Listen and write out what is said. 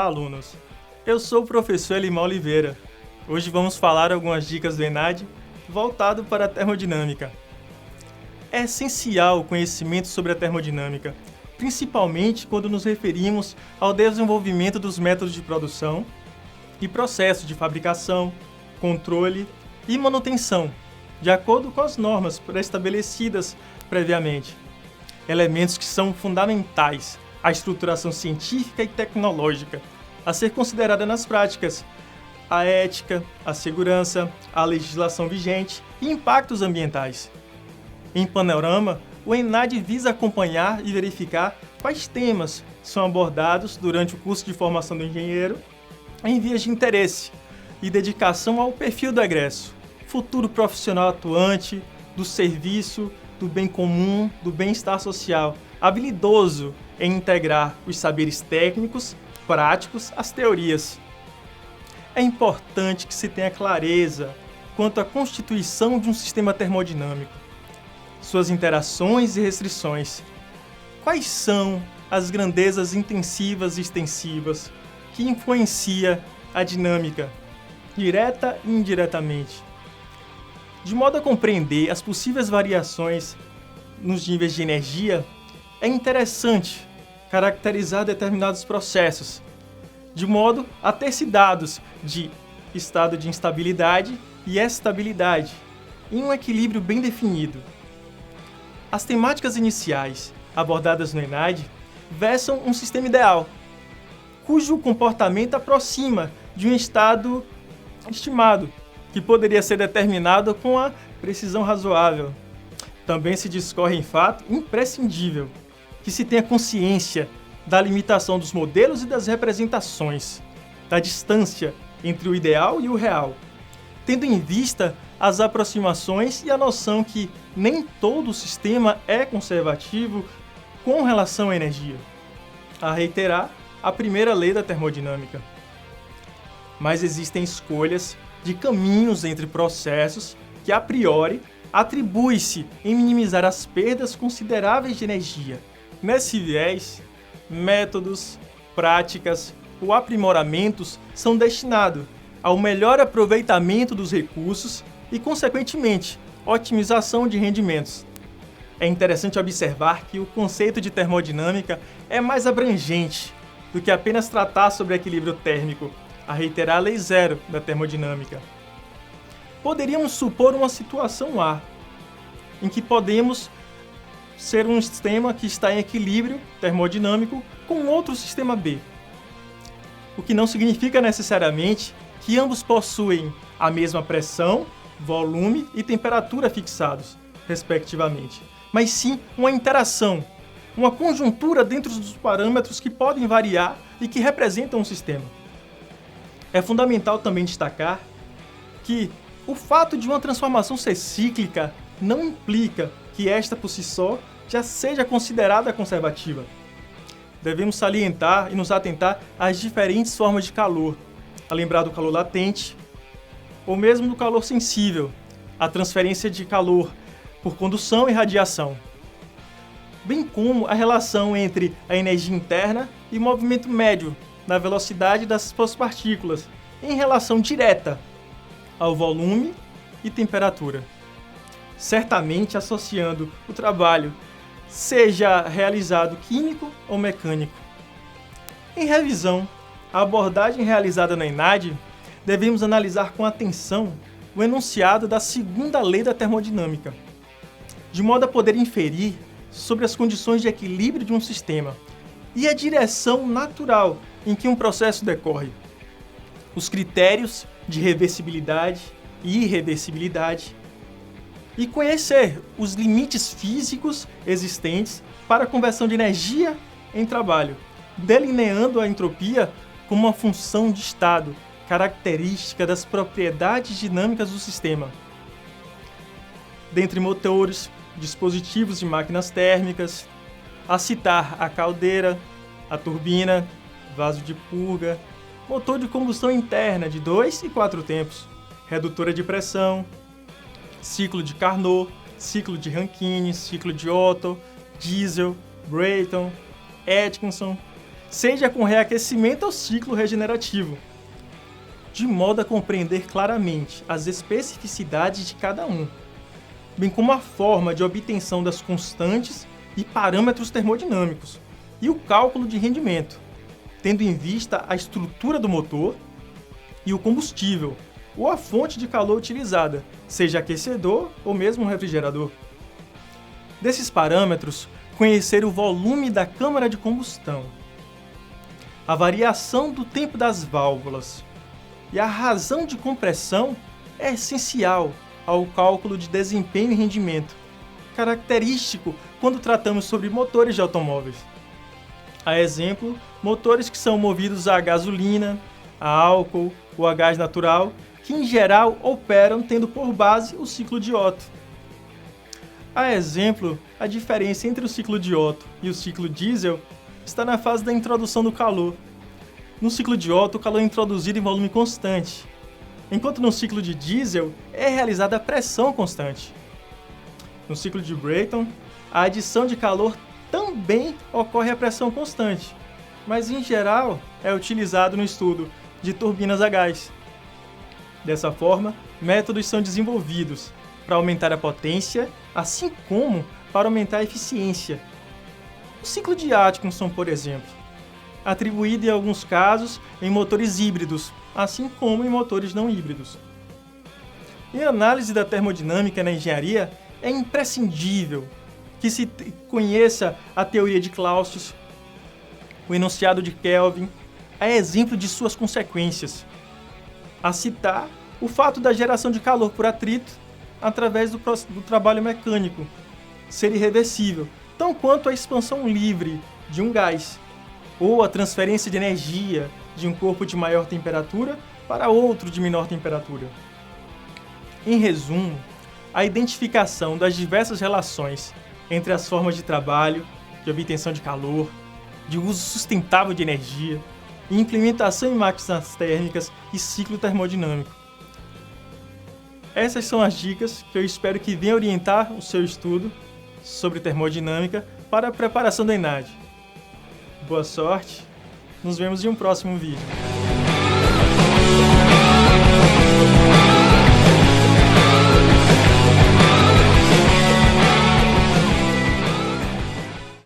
Olá, alunos! Eu sou o professor Elimar Oliveira. Hoje vamos falar algumas dicas do ENAD voltado para a termodinâmica. É essencial o conhecimento sobre a termodinâmica, principalmente quando nos referimos ao desenvolvimento dos métodos de produção e processos de fabricação, controle e manutenção, de acordo com as normas pré-estabelecidas previamente. Elementos que são fundamentais à estruturação científica e tecnológica a ser considerada nas práticas, a ética, a segurança, a legislação vigente e impactos ambientais. Em panorama, o ENAD visa acompanhar e verificar quais temas são abordados durante o curso de formação do engenheiro em vias de interesse e dedicação ao perfil do egresso, futuro profissional atuante, do serviço, do bem comum, do bem-estar social, habilidoso em integrar os saberes técnicos, práticos às teorias. É importante que se tenha clareza quanto à constituição de um sistema termodinâmico, suas interações e restrições. Quais são as grandezas intensivas e extensivas que influenciam a dinâmica, direta e indiretamente? De modo a compreender as possíveis variações nos níveis de energia, é interessante caracterizar determinados processos, de modo a ter-se dados de estado de instabilidade e estabilidade, em um equilíbrio bem definido. As temáticas iniciais abordadas no ENAD versam um sistema ideal, cujo comportamento aproxima de um estado estimado, que poderia ser determinado com a precisão razoável. Também se discorre em fato imprescindível que se tenha consciência da limitação dos modelos e das representações, da distância entre o ideal e o real, tendo em vista as aproximações e a noção que nem todo o sistema é conservativo com relação à energia. A reiterar a primeira lei da termodinâmica. Mas existem escolhas de caminhos entre processos que, a priori, atribui-se em minimizar as perdas consideráveis de energia. Nesse viés, métodos, práticas ou aprimoramentos são destinados ao melhor aproveitamento dos recursos e, consequentemente, otimização de rendimentos. É interessante observar que o conceito de termodinâmica é mais abrangente do que apenas tratar sobre equilíbrio térmico, a reiterar a lei zero da termodinâmica. Poderíamos supor uma situação A, em que podemos ser um sistema que está em equilíbrio termodinâmico com outro sistema B, o que não significa necessariamente que ambos possuem a mesma pressão, volume e temperatura fixados, respectivamente, mas sim uma interação, uma conjuntura dentro dos parâmetros que podem variar e que representam um sistema. É fundamental também destacar que o fato de uma transformação ser cíclica não implica que esta por si só já seja considerada conservativa. Devemos salientar e nos atentar às diferentes formas de calor, a lembrar do calor latente, ou mesmo do calor sensível, a transferência de calor por condução e radiação, bem como a relação entre a energia interna e o movimento médio da velocidade das suas partículas, em relação direta ao volume e temperatura, certamente associando o trabalho, seja realizado químico ou mecânico. Em revisão, a abordagem realizada na ENAD, devemos analisar com atenção o enunciado da segunda lei da termodinâmica, de modo a poder inferir sobre as condições de equilíbrio de um sistema e a direção natural em que um processo decorre, os critérios de reversibilidade e irreversibilidade, e conhecer os limites físicos existentes para a conversão de energia em trabalho, delineando a entropia como uma função de estado, característica das propriedades dinâmicas do sistema. Dentre motores, dispositivos de máquinas térmicas, a citar a caldeira, a turbina, vaso de purga, motor de combustão interna de 2 e 4 tempos, redutora de pressão, ciclo de Carnot, ciclo de Rankine, ciclo de Otto, diesel, Brayton, Atkinson, seja com reaquecimento ou ciclo regenerativo, de modo a compreender claramente as especificidades de cada um, bem como a forma de obtenção das constantes e parâmetros termodinâmicos e o cálculo de rendimento, tendo em vista a estrutura do motor e o combustível ou a fonte de calor utilizada, seja aquecedor ou mesmo refrigerador. Desses parâmetros, conhecer o volume da câmara de combustão, a variação do tempo das válvulas e a razão de compressão é essencial ao cálculo de desempenho e rendimento, característico quando tratamos sobre motores de automóveis. A exemplo, motores que são movidos a gasolina, a álcool ou a gás natural, que em geral operam tendo por base o ciclo de Otto. A exemplo, a diferença entre o ciclo de Otto e o ciclo diesel está na fase da introdução do calor. No ciclo de Otto, o calor é introduzido em volume constante, enquanto no ciclo de diesel é realizada a pressão constante. No ciclo de Brayton, a adição de calor também ocorre a pressão constante, mas em geral é utilizado no estudo de turbinas a gás. Dessa forma, métodos são desenvolvidos para aumentar a potência, assim como para aumentar a eficiência. O ciclo de Atkinson, por exemplo, atribuído em alguns casos em motores híbridos, assim como em motores não híbridos. Em análise da termodinâmica na engenharia, é imprescindível que se conheça a teoria de Clausius, o enunciado de Kelvin, a exemplo de suas consequências. A citar o fato da geração de calor por atrito através do trabalho mecânico ser irreversível, tão quanto a expansão livre de um gás, ou a transferência de energia de um corpo de maior temperatura para outro de menor temperatura. Em resumo, a identificação das diversas relações entre as formas de trabalho, de obtenção de calor, de uso sustentável de energia, e implementação em máquinas térmicas e ciclo termodinâmico. Essas são as dicas que eu espero que venham orientar o seu estudo sobre termodinâmica para a preparação do ENAD. Boa sorte, nos vemos em um próximo vídeo.